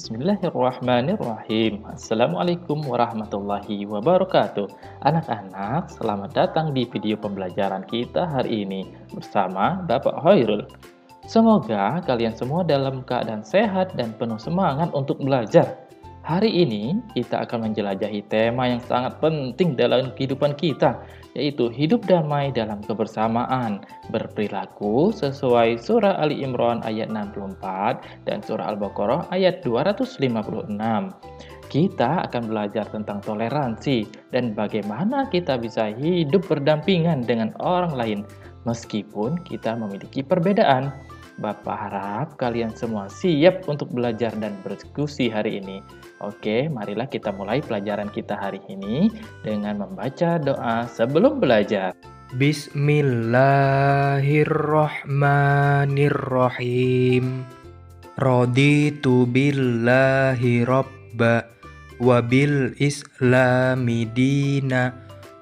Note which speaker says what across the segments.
Speaker 1: Bismillahirrahmanirrahim. Assalamualaikum warahmatullahi wabarakatuh. Anak-anak, selamat datang di video pembelajaran kita hari ini bersama Bapak Hoirul. Semoga kalian semua dalam keadaan sehat dan penuh semangat untuk belajar. Hari ini kita akan menjelajahi tema yang sangat penting dalam kehidupan kita, yaitu hidup damai dalam kebersamaan, berperilaku sesuai surah Ali Imran ayat 64 dan surah Al-Baqarah ayat 256. Kita akan belajar tentang toleransi dan bagaimana kita bisa hidup berdampingan dengan orang lain meskipun kita memiliki perbedaan. Bapak harap kalian semua siap untuk belajar dan berdiskusi hari ini. Oke, marilah kita mulai pelajaran kita hari ini dengan membaca doa sebelum belajar.
Speaker 2: Bismillahirrahmanirrahim. Raditu billahi rabba wa bil islami dina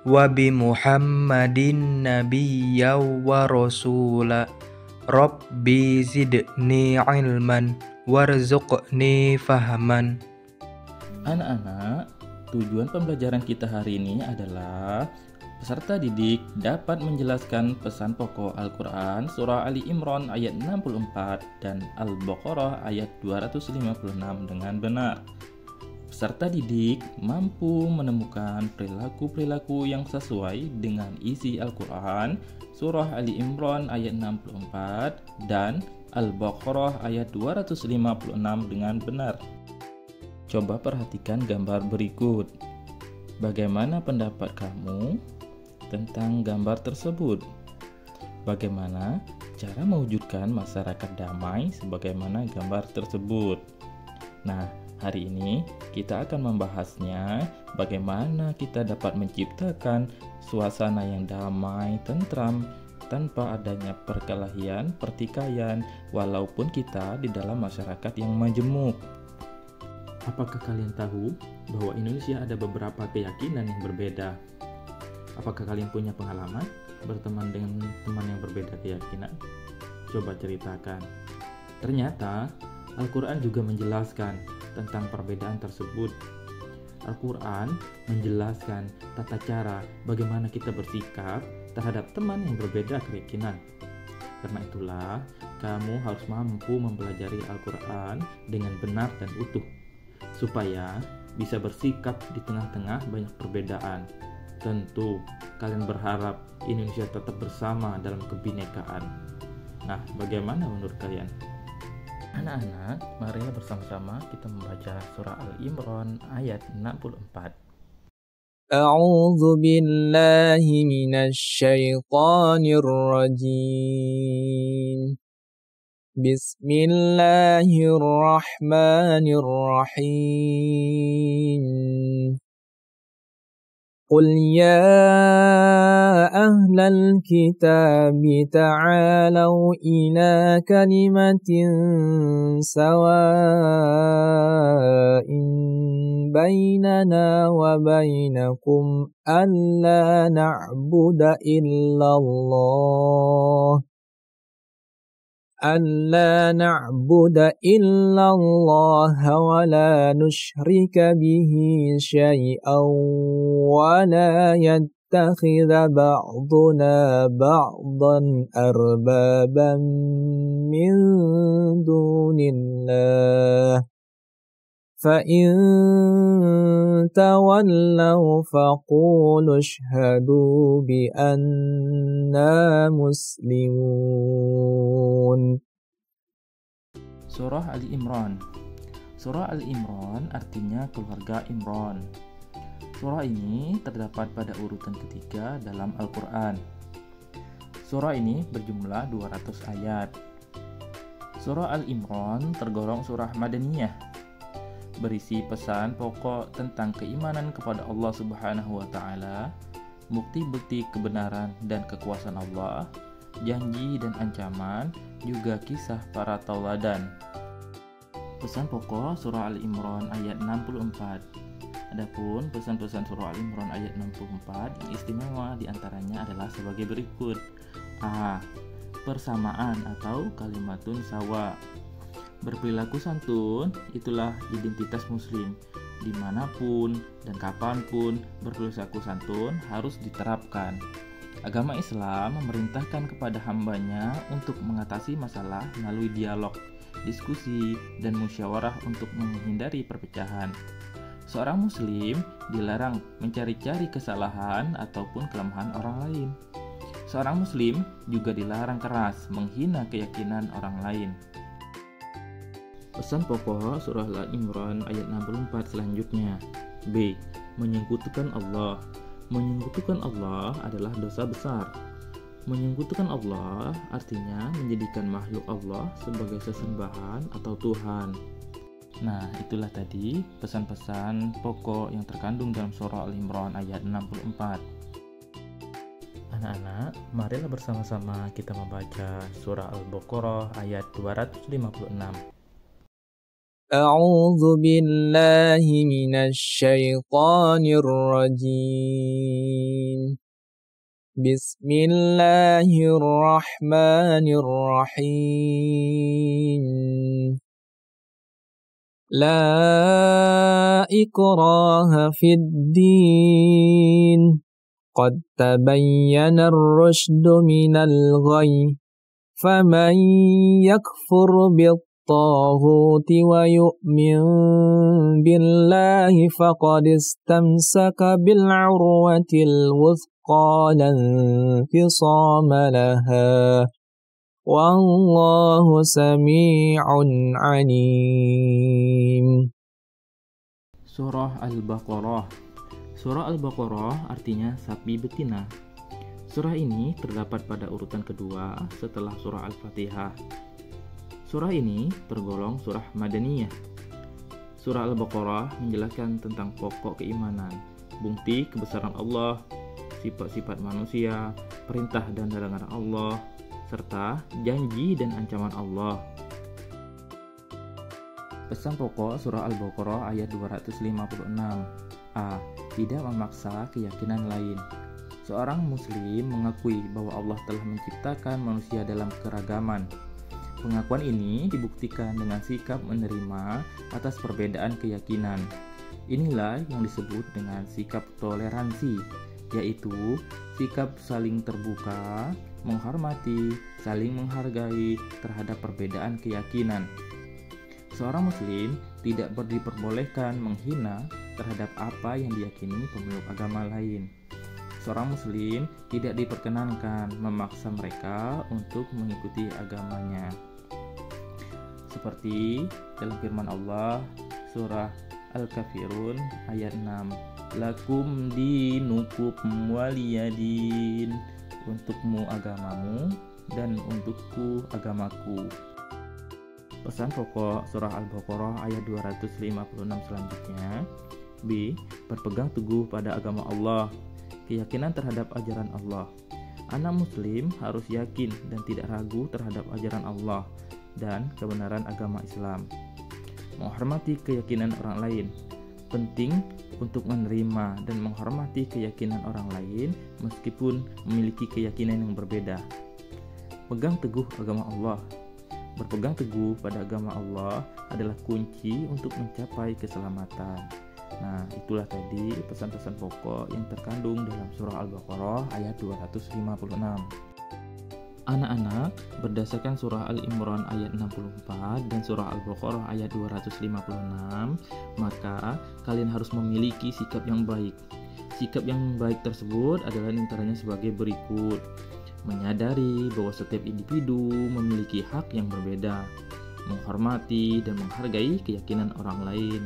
Speaker 2: wa bi Muhammadin nabiyya wa rasula. Rabbi zidni ilman warzuqni fahman.
Speaker 1: Anak-anak, tujuan pembelajaran kita hari ini adalah peserta didik dapat menjelaskan pesan pokok Al-Quran Surah Ali Imran ayat 64 dan Al-Baqarah ayat 256 dengan benar. Peserta didik mampu menemukan perilaku-perilaku yang sesuai dengan isi Al-Quran Surah Ali Imran ayat 64 dan Al-Baqarah ayat 256 dengan benar. Coba perhatikan gambar berikut. Bagaimana pendapat kamu tentang gambar tersebut? Bagaimana cara mewujudkan masyarakat damai sebagaimana gambar tersebut? Nah, hari ini kita akan membahasnya bagaimana kita dapat menciptakan suasana yang damai, tentram, tanpa adanya perkelahian, pertikaian, walaupun kita di dalam masyarakat yang majemuk. Apakah kalian tahu bahwa Indonesia ada beberapa keyakinan yang berbeda? Apakah kalian punya pengalaman berteman dengan teman yang berbeda keyakinan? Coba ceritakan. Ternyata Al-Quran juga menjelaskan tentang perbedaan tersebut. Al-Quran menjelaskan tata cara bagaimana kita bersikap terhadap teman yang berbeda keyakinan. Karena itulah, kamu harus mampu mempelajari Al-Quran dengan benar dan utuh, supaya bisa bersikap di tengah-tengah banyak perbedaan. Tentu, kalian berharap Indonesia tetap bersama dalam kebinekaan. Nah, bagaimana menurut kalian? Anak-anak, marilah bersama-sama kita membaca surah Al-Imran ayat 64.
Speaker 2: A'udzu billahi minasyaitonir rajim. Bismillahirrahmanirrahim. Qul ya ahlal kitab ta'alau ila kalimatin sawa'in bainana wa bainakum alla na'budu illallah wa la nushrika bihi syai'an wa la yattakhidha ba'duna ba'dan arbaban min dunillah. فَإِن تَوَلَّوْا فَقُولُوا اشْهَدُوا بِأَنَّا مُسْلِمُونَ.
Speaker 1: Surah Ali Imran. Surah Ali Imran artinya keluarga Imran. Surah ini terdapat pada urutan ketiga dalam Al-Quran. Surah ini berjumlah 200 ayat. Surah Al-Imran tergolong surah Madaniyah, berisi pesan pokok tentang keimanan kepada Allah Subhanahu wa Ta'ala, bukti-bukti kebenaran dan kekuasaan Allah, janji dan ancaman, juga kisah para tauladan. Pesan pokok surah Al-Imran ayat 64. Adapun pesan-pesan surah Al-Imran ayat 64 yang istimewa diantaranya adalah sebagai berikut. A. Persamaan atau kalimatun sawa. Berperilaku santun itulah identitas muslim. Dimanapun dan kapanpun berperilaku santun harus diterapkan. Agama Islam memerintahkan kepada hambanya untuk mengatasi masalah melalui dialog, diskusi, dan musyawarah untuk menghindari perpecahan. Seorang muslim dilarang mencari-cari kesalahan ataupun kelemahan orang lain. Seorang muslim juga dilarang keras menghina keyakinan orang lain. Pesan pokok surah Al-Imran ayat 64 selanjutnya. B. Menyekutukan Allah. Menyekutukan Allah adalah dosa besar. Menyekutukan Allah artinya menjadikan makhluk Allah sebagai sesembahan atau Tuhan. Nah, itulah tadi pesan-pesan pokok yang terkandung dalam surah Al-Imran ayat 64. Anak-anak, marilah bersama-sama kita membaca surah Al-Baqarah ayat 256.
Speaker 2: أعوذ بالله من الشيطان الرجيم بسم الله الرحمن الرحيم لا إكراه في الدين قد تبين الرشد من الغي فمن يكفر بالطاغوت ويؤمن بالله فقد استمسك بالعروة الوثقى لا انفصام لها والله سميع عليم.
Speaker 1: Surah Al-Baqarah. Surah Al-Baqarah artinya sapi betina. Surah ini terdapat pada urutan kedua setelah surah Al-Fatihah. Surah ini tergolong surah Madaniyah. Surah Al-Baqarah menjelaskan tentang pokok keimanan, bukti kebesaran Allah, sifat-sifat manusia, perintah dan larangan Allah, serta janji dan ancaman Allah. Pesan pokok surah Al-Baqarah ayat 256. A. Tidak memaksa keyakinan lain. Seorang muslim mengakui bahwa Allah telah menciptakan manusia dalam keragaman. Pengakuan ini dibuktikan dengan sikap menerima atas perbedaan keyakinan. Inilah yang disebut dengan sikap toleransi, yaitu sikap saling terbuka, menghormati, saling menghargai terhadap perbedaan keyakinan. Seorang muslim tidak diperbolehkan menghina terhadap apa yang diyakini pemeluk agama lain. Seorang muslim tidak diperkenankan memaksa mereka untuk mengikuti agamanya. Seperti dalam firman Allah surah Al-Kafirun ayat 6. Lakum dinukum waliyadin. Untukmu agamamu dan untukku agamaku. Pesan pokok surah Al-Baqarah ayat 256 selanjutnya. B. Berpegang teguh pada agama Allah. Keyakinan terhadap ajaran Allah. Anak muslim harus yakin dan tidak ragu terhadap ajaran Allah dan kebenaran agama Islam. Menghormati keyakinan orang lain. Penting untuk menerima dan menghormati keyakinan orang lain meskipun memiliki keyakinan yang berbeda. Pegang teguh agama Allah. Berpegang teguh pada agama Allah adalah kunci untuk mencapai keselamatan. Nah, itulah tadi pesan-pesan pokok yang terkandung dalam surah Al-Baqarah ayat 256. Anak-anak, berdasarkan surah Al-Imran ayat 64 dan surah Al-Baqarah ayat 256, maka kalian harus memiliki sikap yang baik. Sikap yang baik tersebut adalah antaranya sebagai berikut. Menyadari bahwa setiap individu memiliki hak yang berbeda, menghormati dan menghargai keyakinan orang lain,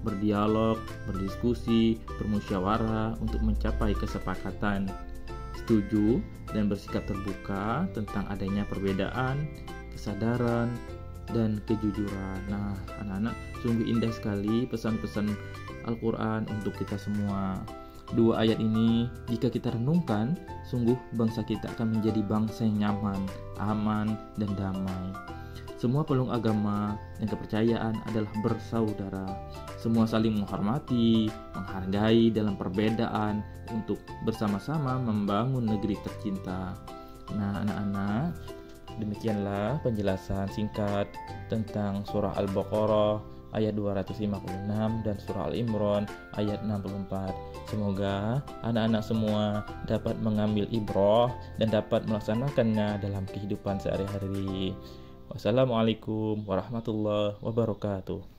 Speaker 1: berdialog, berdiskusi, bermusyawarah untuk mencapai kesepakatan, setuju dan bersikap terbuka tentang adanya perbedaan, kesadaran, dan kejujuran. Nah, anak-anak, sungguh indah sekali pesan-pesan Al-Quran untuk kita semua. Dua ayat ini, jika kita renungkan, sungguh bangsa kita akan menjadi bangsa yang nyaman, aman, dan damai. Semua peluk agama dan kepercayaan adalah bersaudara. Semua saling menghormati, menghargai dalam perbedaan untuk bersama-sama membangun negeri tercinta. Nah, anak-anak, Demikianlah penjelasan singkat tentang surah Al-Baqarah ayat 256 dan surah Al-Imran ayat 64. Semoga anak-anak semua dapat mengambil ibrah dan dapat melaksanakannya dalam kehidupan sehari-hari. Wassalamualaikum warahmatullahi wabarakatuh.